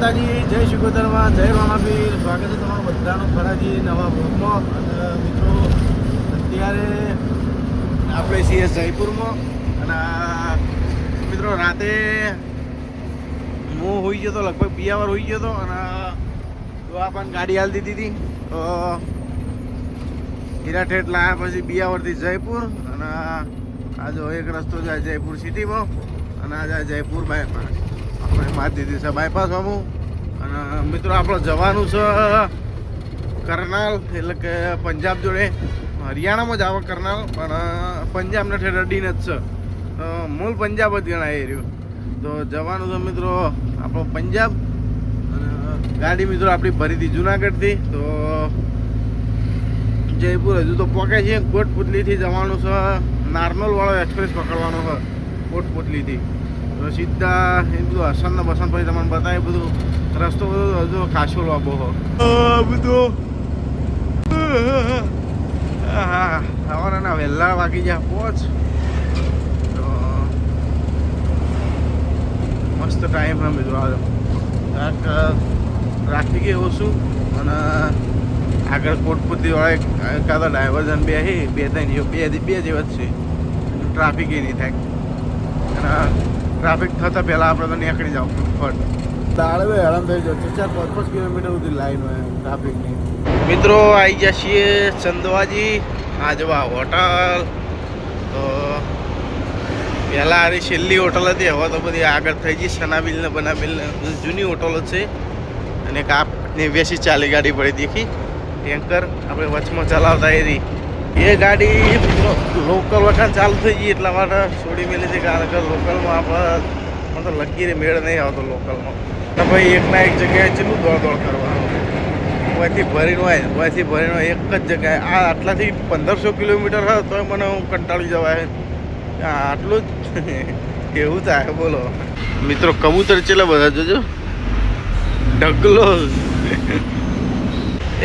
માતાજી, જય શિકોતરમાં, જય મામાપીર. સ્વાગત છે તમારું બધાનું ફરાજી નવા બ્લોગમાં. અને મિત્રો અત્યારે આપણે છીએ જયપુરમાં. અને મિત્રો રાતે હું હોઈ ગયો તો, લગભગ 2 વાર હોઈ ગયો હતો. અને તો આપણને ગાડી હાલ દીધી હતી. તો હીરાઠેઠ લાયા પછી 2 વારથી જયપુર. અને આ જો એક રસ્તો જાય જયપુર સિટીમાં, અને આ જાય જયપુર બાયપાસ. આપણે મારી દીધી છે બાયપાસ અમુક. અને મિત્રો આપણે જવાનું છે કરનાલ, એટલે કે પંજાબ જોડે. હરિયાણામાં જ આવે કરનાલ, પણ પંજાબને ઠેર અડીને જ છે. તો મૂળ પંજાબ જ ગણાય એ રહ્યું. તો જવાનું છે મિત્રો આપણો પંજાબ. અને ગાડી મિત્રો આપણી ભરી હતી જુનાગઢથી. તો જયપુર હજુ તો પહોંચે છે. કોટપુતલીથી જવાનું છે, નારનોલ વાળો એક્સપ્રેસ પકડવાનો છે કોટપુતલીથી. તો સીધા એ બધું હસન ને બસન પછી તમને બતાવે બધું. રસ્તો બધો હજુ ખાસો લાંબો હોય બધું. હા સવારના વહેલા વાગી જાય 5. તો મસ્ત ટાઈમ હા મિત્રો આવ્યો. કાંક ટ્રાફિક એવું શું. અને આગળ કોટપુતલી વાળા એકાદા ડાયવર્ઝન બે ત્રણ બે જેવા જ છે. ટ્રાફિક એ નહીં થાય. અને ટ્રાફિક થતાં પહેલાં આપણે તો નીકળી જાવ ફટ. દાડવે હેરાન થઈ જાવ. 4-5 કિલોમીટર સુધી લાઈન હોય ટ્રાફિકની. મિત્રો આવી ગયા છીએ ચંદવાજી. આ જવા હોટલ. તો પહેલાં આરી છેલ્લી હોટલ હતી, હવે તો બધી આગળ થઈ ગઈ. સનાબિલ ને બનાબિલ ને જૂની હોટલો છે. અને એક આપને 80-40 ગાડી પડી દેખી ટેન્કર આપણે વચમાં ચલાવતા એરી. એ ગાડી મિત્રો લોકલ વખાણ ચાલુ થઈ ગઈ એટલા માટે છોડી મેલી હતી. કારણ કે લોકલમાં આપણે તો લગીને મેળ નહીં આવતો લોકલમાં. તો ભાઈ એકના એક જગ્યાએ કેટલું દોડ કરવાનું. ઓયથી ભરીને એક જ જગ્યાએ. આ આટલાથી 1500 કિલોમીટર હોય તો મને હું કંટાળી જવાય. આટલું જ કેવું થાય બોલો મિત્રો. કબૂતર ચેલા બધા જોજો. ઢગલો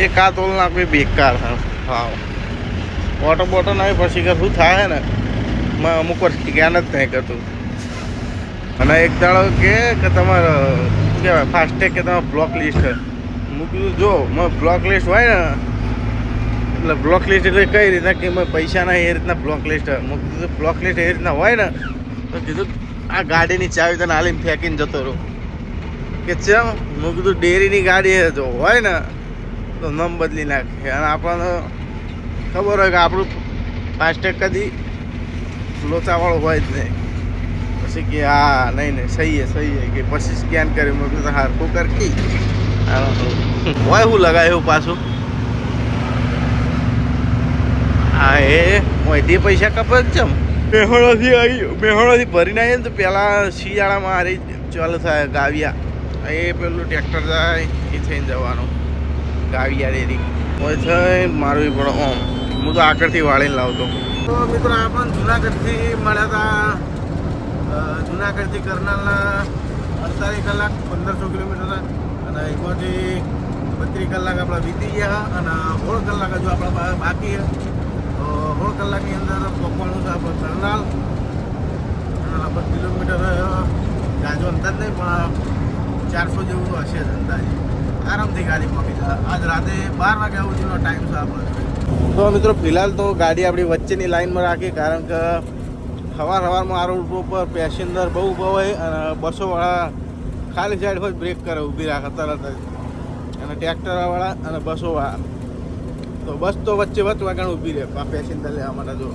એ કાતોલ નાખવી બેકાર. હા ઓટો બોટો ના પછી કે શું થાય ને મેં અમુક વાર જ્ઞાન જ નહીં કરતું. અને એક દાડો કે તમારે શું કહેવાય ફાસ્ટેગ કે તમારે બ્લોક લિસ્ટ મૂક્યું. જો મેં બ્લોક લિસ્ટ હોય ને એટલે બ્લોક લિસ્ટ એટલે કઈ રીતના કે મેં પૈસા ના એ રીતના બ્લોક લિસ્ટ મૂકી. બ્લોક લિસ્ટ એ રીતના હોય ને તો કીધું આ ગાડીની ચાવી તને હાલીને ફેંકીને જતો રહું કે ચમ. મેં કીધું ડેરીની ગાડી જો હોય ને તો નામ બદલી નાખે. અને આપણને ખબર હોય કે આપણું ફાસ્ટેગ કદી લોચાવાળું હોય જ નહીં. પછી કે હા નહીં સહી હે કે પછી સ્કેન કર્યું. મેં કીધું હારખું કરતી હોય હું લગાવ્યું પાછું. હા એ મોયથી પૈસા કપે જ ચમ. મેહોણાથી ભરીને આવીએ ને તો પહેલાં શિયાળામાં હારી ચાલુ થાય ગાવિયા. એ પેલું ટ્રેક્ટર જાય એ થઈને જવાનું ગાવિયા ડેરી હોય થઈને મારવી પડે. ઓમ હું તો આગળથી વાળીને લાવતો. તો મિત્રો આપણને જુનાગઢથી મળ્યા હતા. જુનાગઢથી કરનાલના 48 કલાક 1500 કિલોમીટર. અને એમાંથી 32 કલાક આપણા વીતી ગયા. અને 16 કલાક હજુ આપણા બાકી છે. તો 16 કલાકની અંદર પહોંચવાનું છે આપણે કરનાલ. અને 50 કિલોમીટર ગાજો અંદાજ નહીં પણ 400 જેવું તો હશે જ અંદાજે. આરામથી ગાડી પહોંચી જાય. આજ રાતે 12 વાગ્યા સુધીનો ટાઈમ છે આપણો. તો મિત્રો ફિલહાલ તો ગાડી આપણી વચ્ચેની લાઈનમાં રાખી. કારણ કે સવારમાં આ રોડ ઉપર પેસેન્જર બહુ હોય. અને બસોવાળા ખાલી સાઈડ હોય બ્રેક કરે ઊભી રાખે તરત જ. અને ટ્રેક્ટરવાળા અને બસોવાળા તો બસ તો વચ્ચે વાગણ ઊભી રહે પેસેન્જર લેવા માટે. જો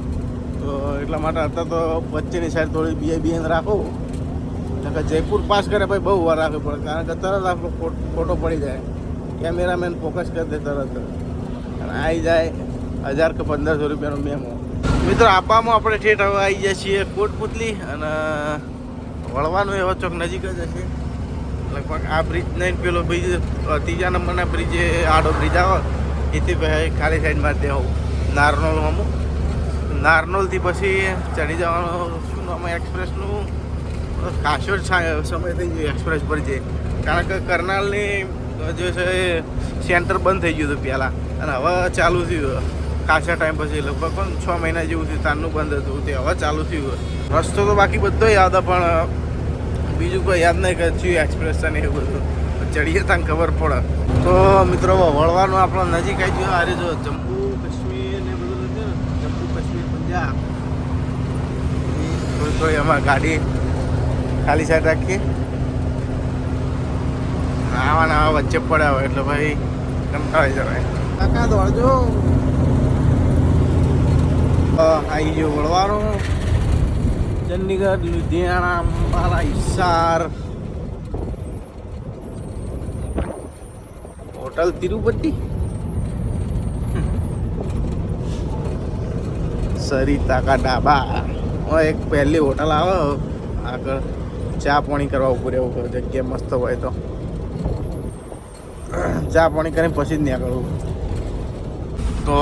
તો એટલા માટે અત્યારે તો વચ્ચેની સાઈડ થોડી બીએન રાખો. કે જયપુર પાસ કરે ભાઈ બહુ વાર રાખવી પડે. કારણ કે તરત આપણો ફોટો પડી જાય. કેમેરામેન ફોકસ કરી દે તરત અને આવી જાય 1000 કે 1500 રૂપિયાનો મેમો. મિત્રો આપવામાં આપણે ઠેઠ હવે આવી જાય છીએ કોટપુતલી. અને વળવાનું એવો ચોક નજીક જ હશે. લગભગ આ બ્રિજ નહીં પેલો બ્રિજ 3જા નંબરના બ્રિજે આડો બ્રિજ આવે એથી ભાઈ ખાલી સાઈડ મારી દેવું નારનોલ અમુક. નારનોલથી પછી ચડી જવાનું શું નામ એક્સપ્રેસનું ખાસો જ સમય થઈ ગયો એક્સપ્રેસ પર છે. કારણ કે કરનાલની જે છે સેન્ટર બંધ થઈ ગયું હતું પહેલાં. અને હવે ચાલુ થયું ખાસા ટાઈમ પછી. લગભગ પણ 6 મહિના જેવું થયું તારનું બંધ હતું તે હવે ચાલુ થયું. રસ્તો તો બાકી બધો યાદ પણ બીજું કોઈ યાદ નહીં કે થયું એક્સપ્રેસ છે ને એવું બધું. ચડીએ ત્યાં ખબર પડે. તો મિત્રો વળવાનું આપણો નજીક આવી ગયો. અરે જો જમ્મુ કાશ્મીર ને બધું છે ને, જમ્મુ કાશ્મીર પંજાબ. તો એમાં ગાડી ખાલી સાઈડ રાખીએ. આવા વચ્ચે પડ્યા હોય એટલે ભાઈ કંટાળી જવાય. કાકા દોડજો. આવી ગયો વળવાનું. ચંદીગઢ, લુધિયાણા, અંબાલા, હિસાર, હોટલ તિરુપતિ, સરિતા કા ઢાબા. એક પહેલી હોટલ આવે આગળ, ચા પાણી કરવા ઉપર એવું જગ્યા મસ્ત હોય તો ચા પાણી કરીને પછી જ નીકળવું. તો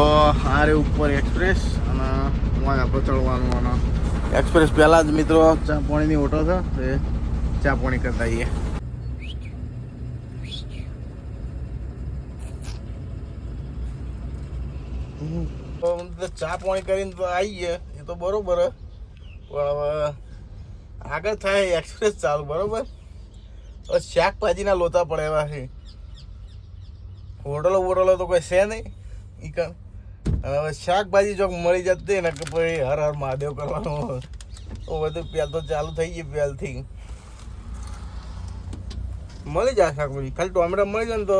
આ રે ઉપર એક્સપ્રેસ અને આપણે ચડવાનું. અને એક્સપ્રેસ પહેલાં જ મિત્રો ચા પાણીની હોટલ છે, એ ચા પાણી કરતા આવીએ. ચા પાણી કરીને તો આવીએ એ તો બરોબર, પણ હવે આગળ થાય એક્સપ્રેસ ચાલુ બરોબર. હવે શાકભાજીના લોચા પડે એવા છે. હોટલો બોટલો તો કોઈ છે નહીં ઈ કણ. અને હવે શાકભાજી જો મળી જતી ને કે ભાઈ હર હર મહાદેવ કરવાનું તો બધું પહેલ તો ચાલુ થઈ ગયું. પહેલથી મળી જાય શાકભાજી, ખાલી ટોમેટો મળી જાય ને તો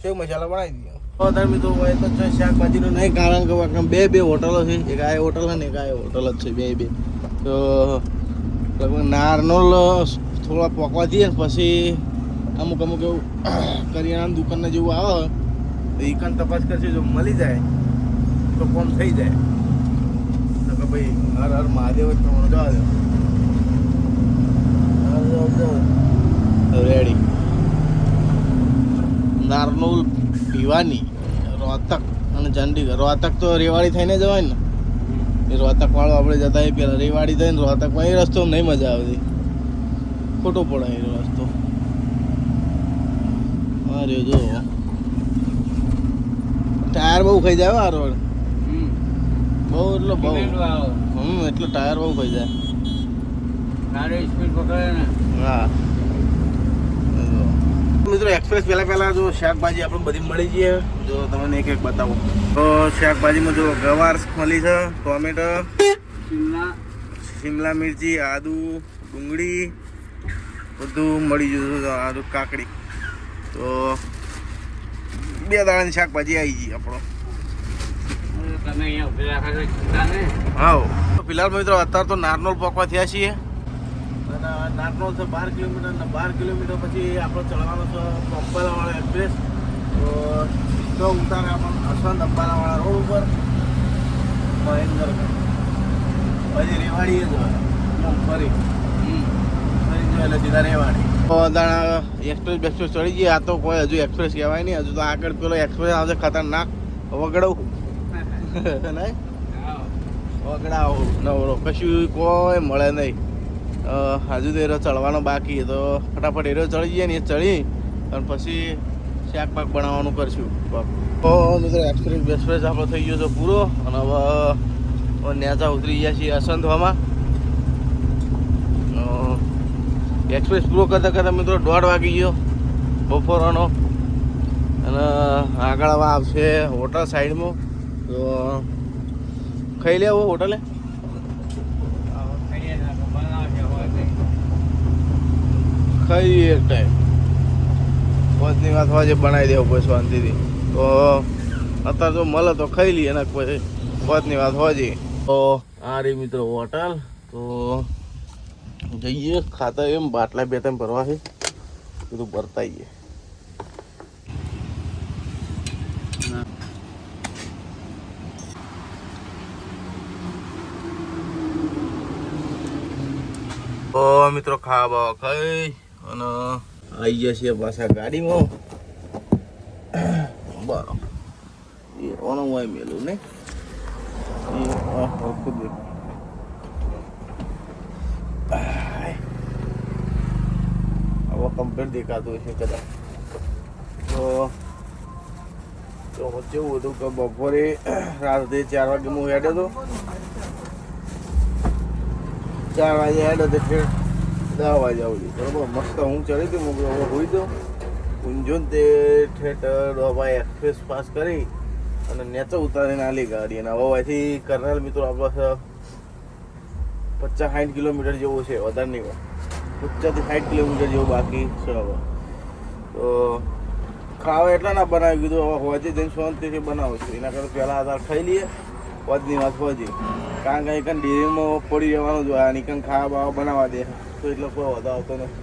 સેવ મસાલા બનાવી દઈએ. વધારે મિત્રો હોય તો શાકભાજીનું નહીં, કારણ કે બે હોટલો છે. એક આ હોટલ છે ને એક આ હોટલ જ છે, બે. તો લગભગ નારનોલ થોડા પોકવા દઈએ પછી અમુક એવું કરિયાણાની દુકાનને જેવું આવે તો એ કાન તપાસ કરશે. જો મળી જાય તો કોમ થઈ જાય. તો કે ભાઈ હર હર મહાદેવ જ પ્રમાણે જવા દે. રેડી. નારનોલ, ભીવાની, રોહતક અને ચંડીગઢ. રોહતક તો રેવાડી થઈને જવાય ને, એ રોહતક વાળો આપણે જતા પેલા રેવાડી થઈને રોહતકમાં એ રસ્તો નહીં મજા આવતી, ખોટો પડે એ રસ્તો. અરે જો ટાયર બહુ ખાઈ જાય આ રોડ, બહુ એટલે બહુ. એટલે ટાયર બહુ ખાઈ જાય. હા મિત્રો, એક્સપ્રેસ પહેલા જો શાકભાજી આપણે બધી મળી જઈએ. જો તમને એક બતાવો તો શાકભાજીમાં જો ગવાર મળી છે, ટોમેટો, શિમલા મિર્ચી, આદુ, ડુંગળી બધું મળી જતું. આદુ, કાકડી. તો 2 દાડાની શાકભાજી આવી ગઈ આપણો. હા ફિલહાલ મિત્રો અત્યારે તો નારનોલ પોકવા થયા છીએ. અને નારનોલ છે 12 કિલોમીટર, અને 12 કિલોમીટર પછી આપણે ચડવાનો છે અંબાલાવાળા એક્સપ્રેસ. તો સીધો ઉતારે આપણને અસંત અંબાલાવાળા રોડ ઉપર મહેન્દ્ર, પછી રેવાડી જ ફરી એટલે સીધા રેવાડી. દાણા એક્સપ્રેસ ચડી જઈએ. આ તો કોઈ હજુ એક્સપ્રેસ કહેવાય નહીં, હજુ તો આગળ પેલો એક્સપ્રેસ આવશે ખતરનાક વગડવું નહીં, વગડાવો નવરો કશું કોઈ મળે નહીં. હજુ તો એરો ચડવાનો બાકી, તો ફટાફટ એરો ચડી જઈએ ને એ ચડી અને પછી શાક પાક બનાવવાનું કરશું. તો મિત્રો એક્સપ્રેસ આપણો થઈ ગયો છે પૂરો. અને હવે નેચા ઉતરી ગયા છીએ અસંધવામાં. એક્સપ્રેસ પૂરો કરતાં મિત્રો 1:30 વાગી ગયો બપોરનો. અને આગળ હવે આવશે હોટલ સાઈડમાં, તો ખાઈ લેવો હોટલે. ખાઈ એક ટાઈમ 5ની વાત હોય જે બનાવી દેવું કોઈ શાંતિથી. તો અત્યારે જો મળે તો ખાઈ લઈએ, અને કોઈ 5ની વાત હોય છે. તો આ રહી મિત્રો હોટલ. તો જઈએ ખાતા એમ બાટલા 2-3 ભરવા છે, બધું ભરતા આવીએ. તો મિત્રો ખાવા બાવા ખાઈ અને આવી ગયા છીએ પાછા ગાડીમાં. બરાબર એ ઓનો હોય મેલું ને ખુદ હવે કમ્પ્લીટ દેખાતું છે કદાચ. તો કેવું હતું કે બપોરે રાત્રે 4 વાગે હું હેડ્યો હતો. 4 વાગે હેડ્યો તો 10 વાગે આવું બરાબર. મસ્ત હું ચડી હતી, હું હોઈ દઉં ઊંઝો તે ઠેઠ ડોભાઈ એક્સપ્રેસ પાસ કરી અને નેચો ઉતારીને આલી ગાડી. અને હવે અહીંથી કરનાલ મિત્રો આપણે 50-60 કિલોમીટર જેવું છે, વધારે નહીં હોય, 50-60 કિલોમીટર જેવું બાકી છે. હવે તો ખાવા એટલા ના બનાવી કીધું, હવે હોજી જઈને શાંતિથી બનાવું છું. એના કરતાં પહેલાં આધાર ખાઈ લઈએ, હોજની વાત હોજી, કારણ કે અહીં ડેરીમાં પડી રહેવાનું જ હોય. અને કંઈ ખાવા બાવા બનાવવા દે તો એટલો કોઈ વધો આવતો નથી.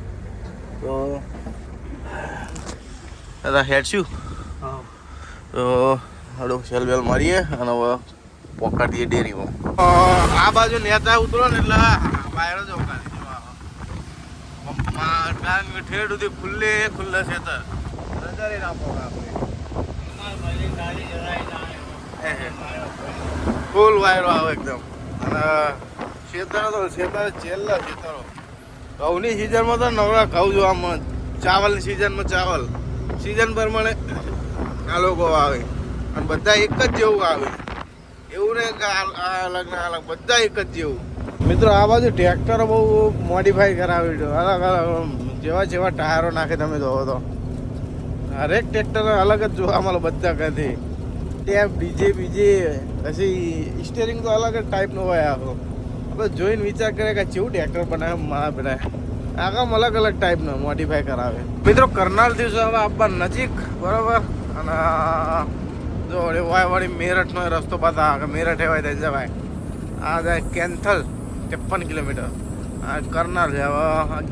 તો દાદા હેડ શું તો હડો સેલ બેલ મારીએ અને હવે પોકાડીએ ડેરીમાં. આ બાજુ નેતા ઉતરો ને એટલે વાયરો જ ઠેઠ સુધી ખુલ્લે છે તો નજરે ના પડે આપણે ફૂલ વાયરો આવે એકદમ. અને ખેતરો તો છેલ્લા ખેતરો ઘઉંની સિઝનમાં તો નવરા ઘઉં જોવા, ચાવલની સિઝનમાં ચાવલ, સિઝન પ્રમાણે આ લોકો આવે અને બધા એક જ જેવું આવે, એવું ને કે અલગ ના અલગ, બધા એક જ જેવું. મિત્રો આ બાજુ ટ્રેક્ટરો બહુ મોડિફાઈ કરાવી છે, અલગ જેવા જેવા ટાયરો નાખે તમે જોવો તો હરેક ટ્રેક્ટર અલગ જ જોવા મળે બધા કથી. ટેપ ડીજે બીજે પછી સ્ટેરિંગ તો અલગ જ ટાઈપનો હોય. આખો આપણે જોઈને વિચાર કરે કે કેવું ટ્રેક્ટર બનાવે મારા બેટા, આગામ અલગ અલગ ટાઈપનો મોડિફાઈ કરાવે. મિત્રો કરનાલ દિવસે હવે આપવા નજીક બરાબર. અને જો વાળી મેરઠનો રસ્તો બતા કે મેરઠ એવાય ત્યાં જવાય. આ જાય કેન્થલ 53 કિલોમીટર, આ કરનાલ છે હવે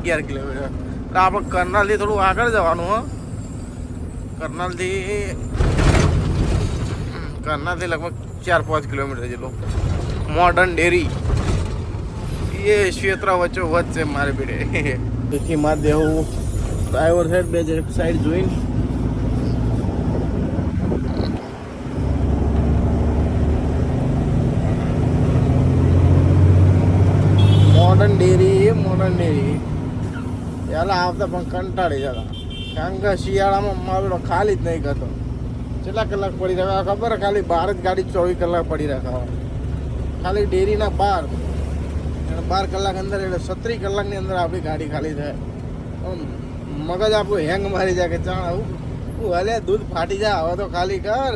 11 કિલોમીટર. એટલે આપણે કરનાલથી થોડું આગળ જવાનું હો. કરનાલથી લગભગ 4-5 કિલોમીટર જેટલું. મોડર્ન ડેરી એ ક્ષેત્ર વચ્ચે છે મારે બેડે. તેથી મારે દેવું ડ્રાઈવર સાઈડ બે સાઈડ જોઈને મોડર્ન ડેરી પહેલાં આવતા પણ કંટાળી જતા, કારણ કે શિયાળામાં મારો ખાલી જ નહીં કરતો. કેટલા કલાક પડી રહ્યા ખબર? ખાલી 12 જ ગાડી 24 કલાક પડી રહ્યા ખાલી ડેરીના 12 કલાક અંદર, એટલે 36 કલાકની અંદર આપણી ગાડી ખાલી થાય. મગજ આપણું હેંગ મારી જાય કે ચાણ આવું હલે દૂધ ફાટી જાય, હવે તો ખાલી કર,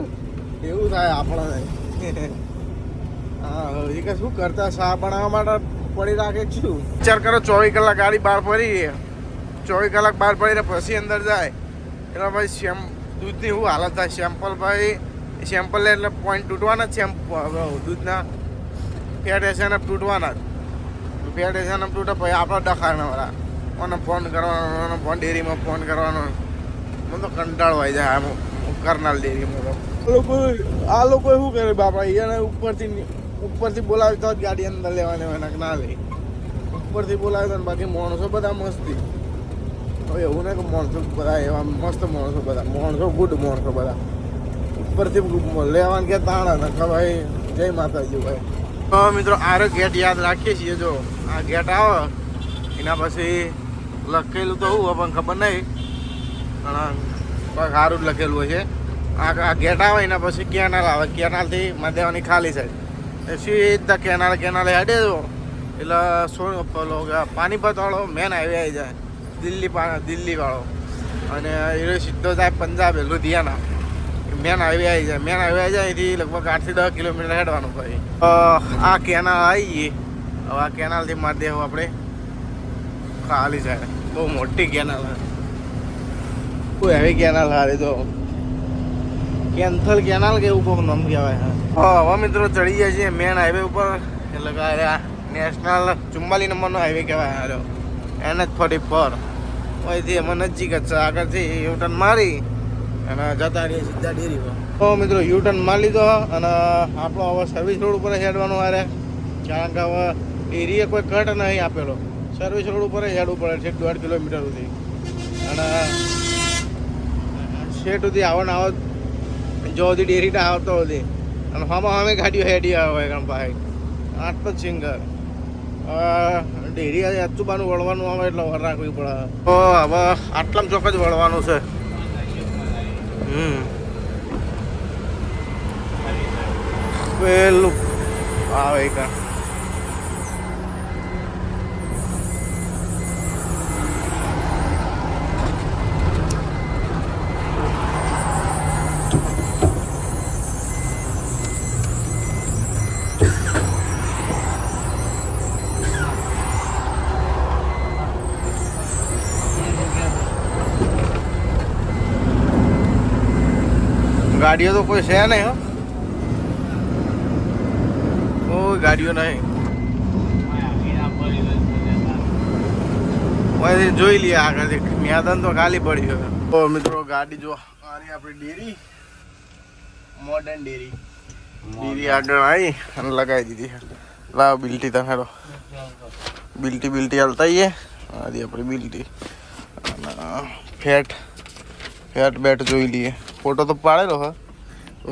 એવું થાય આપણને. હા એ કે શું કરતા શા બનાવવા માટે પડી રાખે શું વિચાર કરો. 24 કલાક ગાડી બહાર પડી રહી, 24 કલાક બહાર પડી રહે પછી અંદર જાય એટલે ભાઈ દૂધની શું હાલત થાય. સેમ્પલ ભાઈ સેમ્પલ લે એટલે પોઈન્ટ તૂટવાના જ, દૂધના ફેટ એસેન તૂટવાના જ. ફેટ એસેન તૂટે પછી આપણે ડખાણવાળા મને ફોન કરવાનો, ફોન ડેરીમાં ફોન કરવાનો, મને તો કંટાળો આવી જાય. આમ કરનાલ ડેરીમાં તો આ લોકો શું કરે બાપા, એને ઉપરથી બોલાવે તો જ ગાડી અંદર લેવાની હોય, ના લે. ઉપરથી બોલાવે તો બાકી માણસો બધા મસ્તી. હવે એવું ને કે માણસો બધા એવા મસ્ત માણસો, બધા માણસો ગુડ માણસો બધા. ઉપરથી લેવાનું કે તાણા ને કે ભાઈ જય માતાજી ભાઈ. તો મિત્રો આરે ગેટ યાદ રાખીએ છીએ. જો આ ગેટ આવે એના પછી લખેલું તો હું પણ ખબર નહીં, પણ સારું જ લખેલું હોય છે. આ ગેટ આવે એના પછી કેનાલ આવે, કેનાલથી માદેવાની ખાલી સાઈડ સીધા કેનાલે હેડે જો એટલે પાણીપત વાળો મેન હાઈવે આવી જાય, દિલ્હી વાળો. અને એ સીધો જાય પંજાબ લુધિયાના, મેન હાઈવે આવી જાય. મેન હાઈવે આવી જાય એથી લગભગ 8 થી 10 કિલોમીટર હેડવાનું ભાઈ. આ કેનાલ આવી ગઈ. હવે આ કેનાલથી મારી દેવું આપણે ખાલી જાય. બહુ મોટી કેનાલ, બહુ હેવી કેનાલ હારી. તો કેન્થલ કેનાલ કે એવું કોઈક નામ કહેવાય. હવે મિત્રો ચડી જાય છે મેન હાઈવે ઉપર, એટલે કે નેશનલ 44 નંબરનો હાઈવે કહેવાય. હારો NH44 અહીંથી એમાં નજીક જ છે. આગળથી યુટર્ન મારી અને જતા રહીએ સીધા ડેરી પર. તો મિત્રો યુટર્ન મારી લીધો અને આપણો હવે સર્વિસ રોડ ઉપર હેડવાનું હારે, કારણ કે હવે એરિયા કોઈ કટ નહીં આપેલો. સર્વિસ રોડ ઉપર હેડવું પડે છે 1.5 કિલોમીટર સુધી. અને શેઠ સુધી આવવાના આવો જો સુધી ડેરીટા આવતો હતી. અને હમણાં અમે ગાડીઓ હેડી આવે ભાઈ, આઠ તો સિંગર ડેરી અચુબાનું વળવાનું આવે એટલે વર રાખવી પડે. તો હવે આટલામાં ચોક્કસ જ વળવાનું છે. પેલું આવે કાં ગાડીઓ તો કોઈ છે નહીં હો, કોઈ ગાડીઓ નહીં. જોઈ લઈએ આગળથી મેદાન તો ખાલી પડ્યું. તો મિત્રો ગાડી જો મારી આપણી ડેરી, મોડર્ન ડેરી આગળ આવી અને લગાવી દીધી. લાવ બિલ્ટી તમારો બિલ્ટી હાલતા આરી આપણી બિલ્ટી. અને ફેટ બેટ જોઈ લઈએ. ફોટો તો પાડેલો હે તો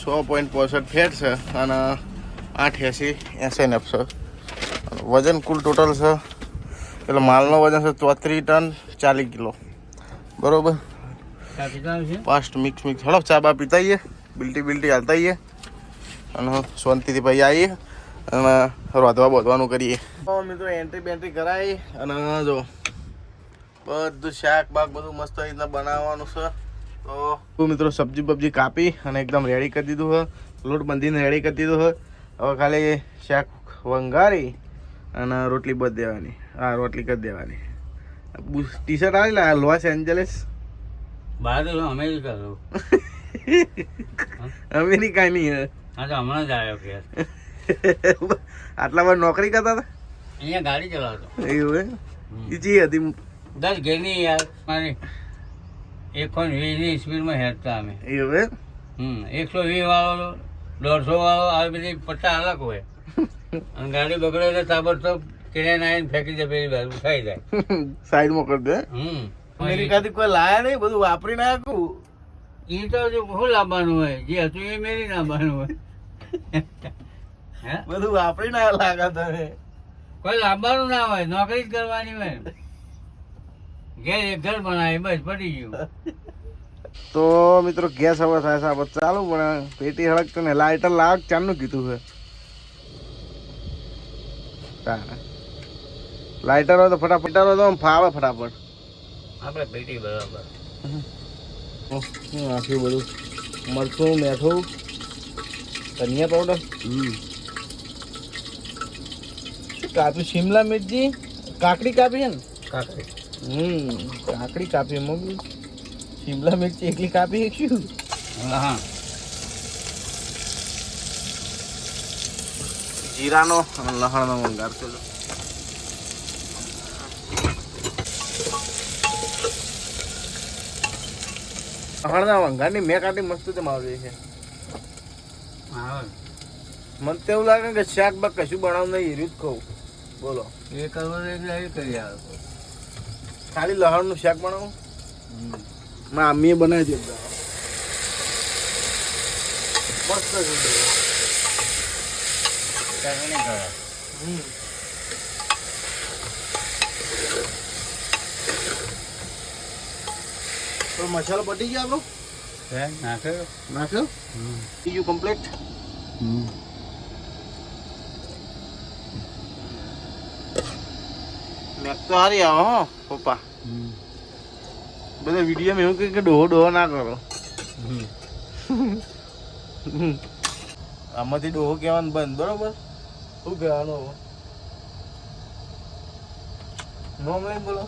100.65 ફેટ છે અને 880 SNF છે. વજન કુલ ટોટલ છે એટલે માલનો વજન છે 34 ટન 40 કિલો બરોબર. ફાસ્ટ મિક્સ હળો ચા બા પીતાઈએ, બિલ્ટી હાલતાઈએ અને શાંતિથી ભાઈ આવીએ અને રોધવા બોધવાનું કરીએ. તો મિત્રો એન્ટ્રી કરાવી અને જો બધું શાક બાક બધું મસ્ત રીતના બનાવવાનું છે. તો મિત્રો સબ્જી કાપી અને એકદમ રેડી કરી દીધું છે, લોટ બાંધીને રેડી કરી દીધું છે. હવે ખાલી શાક વંગારી અને રોટલી બધ દેવાની. હા રોટલી કરી દેવાની. ટી શર્ટ આવી લા લોસ એન્જલિસ અમેરિકા ની હમણાં જ આવ્યો કે આટલા વાર નોકરી કરતા હતા, અહીંયા ગાડી ચલાવતો. એવું જી હતી 10 ઘેરની યાર મારી 120 સ્પીડમાં હેરતા અમે. એવું 120 વાળો 150 વાળો આવી બધી પટ્ટા અલગ હોય અને ગાડી બગડે એટલે તાબડતોબ કિરાય આવીને ફેંકી દે, પેલી બાજુ ખાઈ જાય, સાઈડમાં કરી દે. અમેરિકાથી કોઈ લાયા નહીં, બધું વાપરી નાખ્યું. એ તો શું લાવવાનું હોય, જે હતું એ મેરી લાવવાનું હોય. બધું વાપરી ના લાગે તમે. કોઈ લાવવાનું ના હોય, નોકરી જ કરવાની હોય. ઘેર એક ઘર બનાવી બસ પડી ગયું. તો મિત્રો ગેસ હવે થાય સાહેબ ચાલુ પણ પેટી હળકતો ને લાઇટર લાગ ચાલનું કીધું છે. લાઇટર હોય તો ફટાફટ તો ફાવે ફટાફટ. આપણે પેટી બરાબર નાખ્યું બધું મરચું મેઠું ધનિયા પાવડર કાપી શિમલા મિર્ચી કાકડી કાપી છે ને કાકડી કાપી મમ્મી શિમલા મિર્ચી એકલી કાપી શું. હા જીરાનો અને લસણનો વંગાર છે. લસણના વંગારની મેં કાઢી મસ્ત તેમ આવી છે. મને તો એવું લાગે કે શાક બાક કશું બનાવું નહીં, હીરું જ કહું. બોલો એ કરવાનું એટલે એ કરી આવે. ખાલી લસણનું શાક બનાવું મારા મમ્મીએ બનાવી દીધું મસ્ત તો મસાલો પટી ગયો આપણો નાખ્યો બીજું કમ્પ્લીટ. મેં તો હારી આવો હો પપ્પા. બધા વિડીયોમાં એવું કે ડોહો ના કરો. આમાંથી ડોહો કહેવાનું બંધ બરોબર. શું કહેવાનું નોમ લઈને બોલો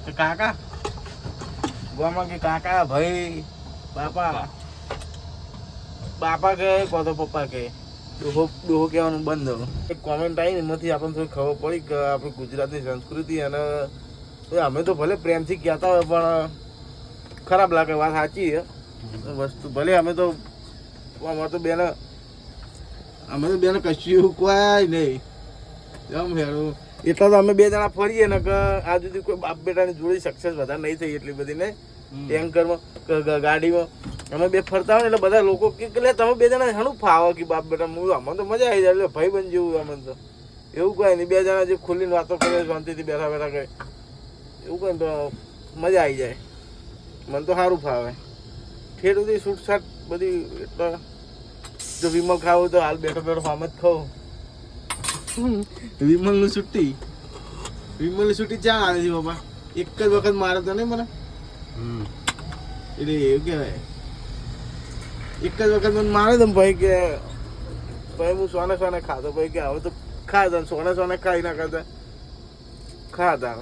કે કાકા ગામમાં કે કાકા ભાઈ બાપા કે કહો તો પપ્પા કે ડોહો કહેવાનું બંધ. એક કોમેન્ટ આવી ને એમાંથી આપણને થોડી ખબર પડી કે આપણી ગુજરાતની સંસ્કૃતિ અને અમે તો ભલે પ્રેમથી કહેતા હોય પણ ખરાબ લાગે. વાત સાચી છે વસ્તુ. ભલે અમે તો બેને કશું એવું કોઈ નહીં એમ હેરું. એટલા તો અમે બે જણા ફરીએ ને કે આ સુધી કોઈ બાપ બેટાની જોડી સક્સેસ વધારે નહીં થઈ એટલી બધી ને ટેન્કરમાં ગાડીમાં અમે બે ફરતા હોય ને એટલે બધા લોકો કે તમે બે જણા ઘણું ફાવો કે બાપ બેટા હું અમને તો મજા આવી જાય એટલે ભાઈ બન જેવું અમે તો એવું કોઈ નહીં. બે જણા જે ખુલ્લીને વાતો કરે શાંતિથી બેઠા કરે એવું કોઈ તો મજા આવી જાય. મને તો સારું ફાવે. ઠેર સુધી છૂટછાટ બધી એટલે જો વિમલ ખાવું તો હાલ બેઠો આમ જ ખાઉં. વિમલની છુટ્ટી ચા આવે છે બાપા. એક જ વખત મારે તો નહીં મને એટલે એવું કહેવાય. એક જ વખત મને મારે તો ભાઈ કે ભાઈ હું સોને ખાતો ભાઈ કે હવે તો ખાતા સોને ખાઈ ના કરતા ખાતા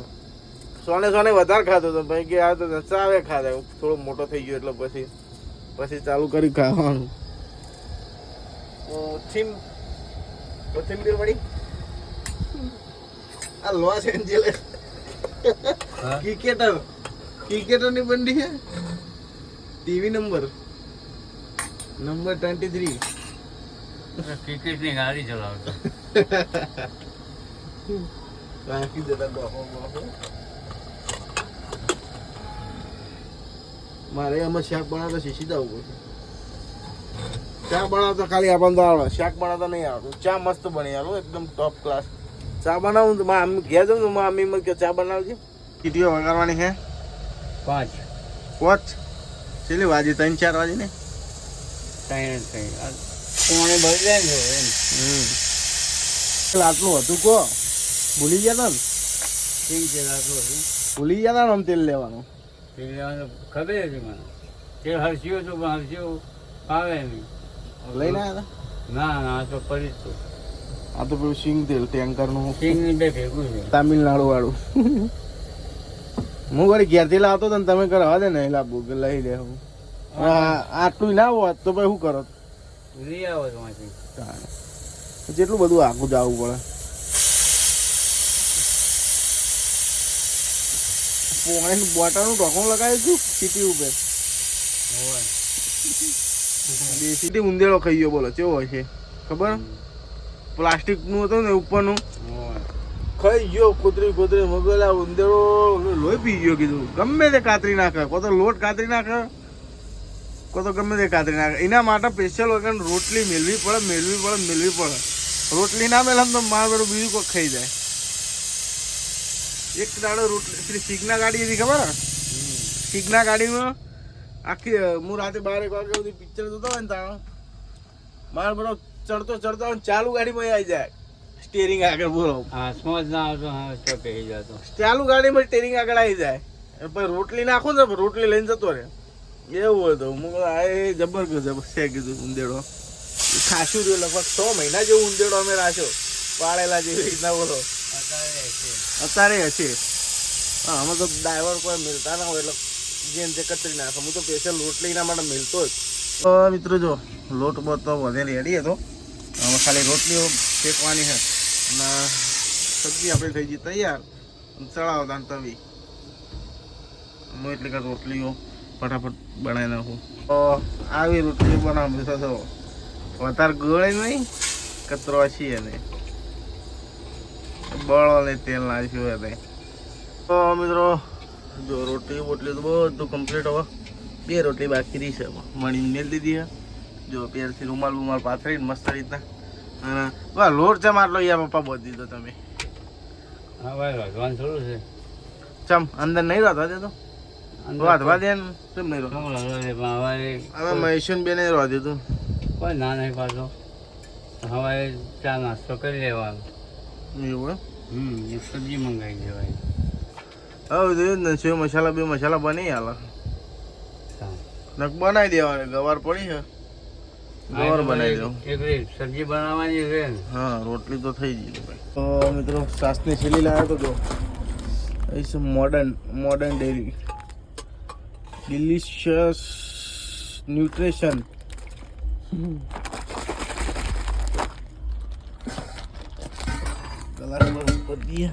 સોને વધારે ખાતો હતો ભાઈ કે આ તો ચાવે ખાધા થોડો મોટો થઈ ગયો એટલે પછી ચાલુ કરી ખાવાનું. કોથમીર વળી આ લોસ એન્જેલસ ક્રિકેટરની બંડી છે. TV number 23. ક્રિકેટની ગાડી ચલાવતો. રાખી દેતા ડોહો બોહો. મારે આમાં શાક બનાવતા શીખી જવું પડશે. ચા બનાવતા ખાલી આપણને તો આવડે, શાક બનાવતા નહીં આવડતું. ચા મસ્ત બની આલો એકદમ ટોપ ક્લાસ. ચા બનાવું તો મમ્મી ઘેર જાઉં તો મમ્મી મને કે ચા બનાવજે. કીટીઓ વગાડવાની છે 5 છેલ્લી વાજી 3-4 વાજી ને કોણે ભરી જાય ને એમ. આટલું હતું કહો ભૂલી ગયા ને સિંગ છે આટલું હતું. ભૂલી ગયા ને આમ તેલ લેવાનું. તેલ લેવાનું ખબર હતી મને. તેલ હરસ્યું હતું પણ હરસ્યું આવે નહીં. લઈને આવ્યા ના ના તો પડી જ તું. આ તો પેલું સિંગ તેલ ટેન્કરનું સિંગની બે ભેગું છે. તામિલનાડુ વાળું. હું વળી ઘેરથી લાવતો હતો ને તમે કરવા દે ને લાવવું કે લઈ લે. આટલું ના હોત તો ભાઈ શું કરો? લઈ આવો તમારી. જેટલું બધું આખું જવું પડે. પોણી બોટલનું ઢોકણું લગાવ્યું હતું સીટી ઉપર. સીટી ઉંદેડો ખાઈ ગયો બોલો કેવો હોય છે ખબર? પ્લાસ્ટિક નું હતું ને ઉપરનું ખાઈ ગયો કૂતરી મગલા ઉંદેડો લોહી પી ગયો. કીધું ગમે તે કાતરી નાખે, કો તો લોટ કાતરી નાખે, કો તો ગમે તે કાતરી નાખે. એના માટે સ્પેશિયલ વગર રોટલી મેળવી પડે. રોટલી ના મેળવે તો માર બધું બીજું કોઈ ખાઈ જાય. એક દાડો રોટલી પેલી સિગના ગાડી હતી ખબર? સિગના ગાડીમાં આખી હું રાતે 12 વાગે સુધી પિક્ચર જોતો હોય ને તારો માર બધો ચડતો ચાલુ ગાડીમાં આવી જાય. સ્ટીયરિંગ આગળ બોલો હાથમાં જ ના આવતો હા તો કહી જતો. ચાલુ ગાડીમાં સ્ટીયરિંગ આગળ આવી જાય. પછી રોટલી નાખો ને રોટલી લઈને જતો રહે. એવું હતું. હું જબરજસ્ત છે કીધું ઉંદેડો ખાસું રહ્યું. લગભગ 6 મહિના જેવું ઉંદેડો અમે રાખ્યો પાળેલા જેવી રીતના બોલો. અત્યારે હશે. હા અમે તો ડ્રાઈવર કોઈ મિલતા ના હોય એટલે જેમ તે કતરી નાખો. હું તો સ્પેશિયલ રોટલી એના માટે મિલતો જ. તો મિત્રો જો લોટ બોટ તો વધે રેડી હતો. હવે ખાલી રોટલીઓ શેકવાની છે અને સબ્જી આપણે થઈ ગઈ તૈયાર. ચડાવતા તવી હું એટલે કે રોટલીઓ ફટાફટ બનાવી નાખું. તો આવી રોટલીઓ બનાવી તો વધારે ગળે નહીં કચરો છીએ નહીં બળો ને તેલ નાખ્યું એટલે. તો મિત્રો જો રોટલી બોટલી તો બધું કમ્પ્લીટ. હવે 2 રોટલી બાકી રહી છે મળીને મેળ દીધી છે. જો પેરથી રૂમાલ પાથરીને મસ્ત રીતના. અને બસ લોટ ચમ આટલો યા પપ્પા બોધી દીધો તમે. હા ભાઈ વાંધવાનું થોડું છે. ચમ અંદર નહીં રહેવા દેતો વાંધવા દે ને કેમ નહીં રહો? હવે મહેશું બેને રહેવા દીધું. કોઈ ના નહીં પાછો હવે ચા નાસ્તો કરી લેવાનો. એવું એક સબ્જી મંગાવી દેવાય. હવે જોયું ને સેવ મસાલા 2 મસાલા બની હાલ નક બનાવી દેવાના. ગવાર પડી છે ગવાર બનાવી દઉં. સબ્જી બનાવવાની છે ને. હા રોટલી તો થઈ ગઈ ભાઈ. તો મિત્રો સાસની છીલી લાવ્યો તો જો એ modern dairy delicious nutrition. Colour ઉપર દઈએ.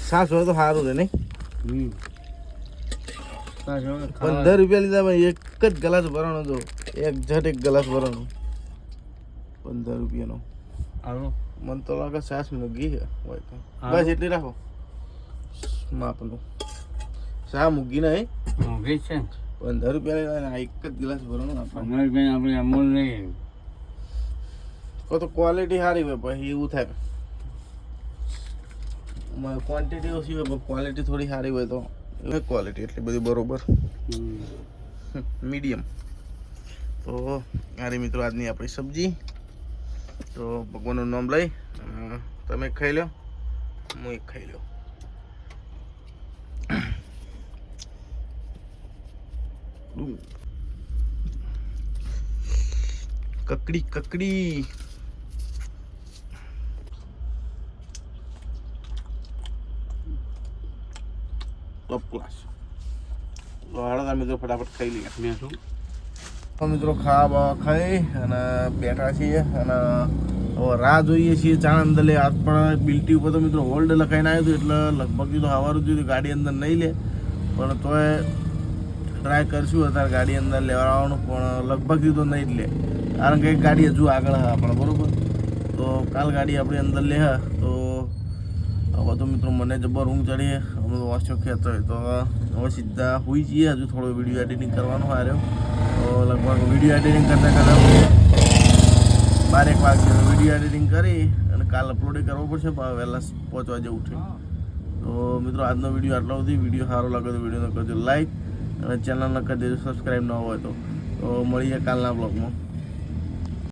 સાસ હોય તો સારું છે નહીં? 15 રૂપિયા લીધા ભાઈ. એક જ ગ્લાસ ભરવાનો જો એક ગ્લાસ ભરવાનો 15 રૂપિયાનો. મને તો લાગે સાસ મૂકી છે હોય તો બસ એટલી રાખો માપનું. શા મૂકી નહીં મોંઘી છે 15 રૂપિયા લેવા એક જ ગ્લાસ ભરવાનો. આપણે અમૂલ નહીં તો ક્વોલિટી સારી હોય પછી એવું થાય. ક્વોન્ટિટી ઓછી હોય પણ ક્વોલિટી થોડી સારી હોય તો ક્વોલિટી એટલી બધી બરોબર મીડિયમ. તો આરી મિત્રો આજની આપણી સબ્જી. તો ભગવાનનું નામ લઈ તમે ખાઈ લો હું એક ખાઈ લો. કકડી ટોપ ક્લાસ. તો હાડો મિત્રો ફટાફટ ખાઈ લઈએ. મેં શું તો મિત્રો ખાવા બાવા ખાઈ અને બેઠા છીએ અને હવે રાહ જોઈએ છીએ ચા અંદર લે. આજ પણ બિલ્ટી ઉપર તો મિત્રો હોલ્ડ લખાઈને આવ્યું હતું એટલે લગભગ તો સવારું જોયું ગાડી અંદર નહીં લે, પણ તોય ટ્રાય કરશું અત્યારે ગાડી અંદર લેવા આવવાનું, પણ લગભગ તો નહીં જ લે, કારણ કે એક ગાડી હજુ આગળ હા આપણે બરાબર. તો કાલ ગાડી આપણી અંદર લે તો હવે તો મિત્રો મને જબર ઊંઘ ચડીએ, અમે તો વાંચો ખેતો હોય તો હવે સીધા હોઈ જઈએ. હજુ થોડો વિડીયો એડિટિંગ કરવાનો હાર્યો તો લગભગ વિડીયો એડિટિંગ કરતાં 12 વાગે વિડીયો એડિટિંગ કરી અને કાલ અપલોડ કરવો પડશે વહેલા 5 વાગે ઉઠી. તો મિત્રો આજનો વિડીયો આટલો સુધી. વિડીયો સારો લાગે તો વિડીયોને કરજો લાઈક અને ચેનલને કરી દેજો સબસ્ક્રાઈબ ન હોય તો મળીએ કાલના બ્લોગમાં.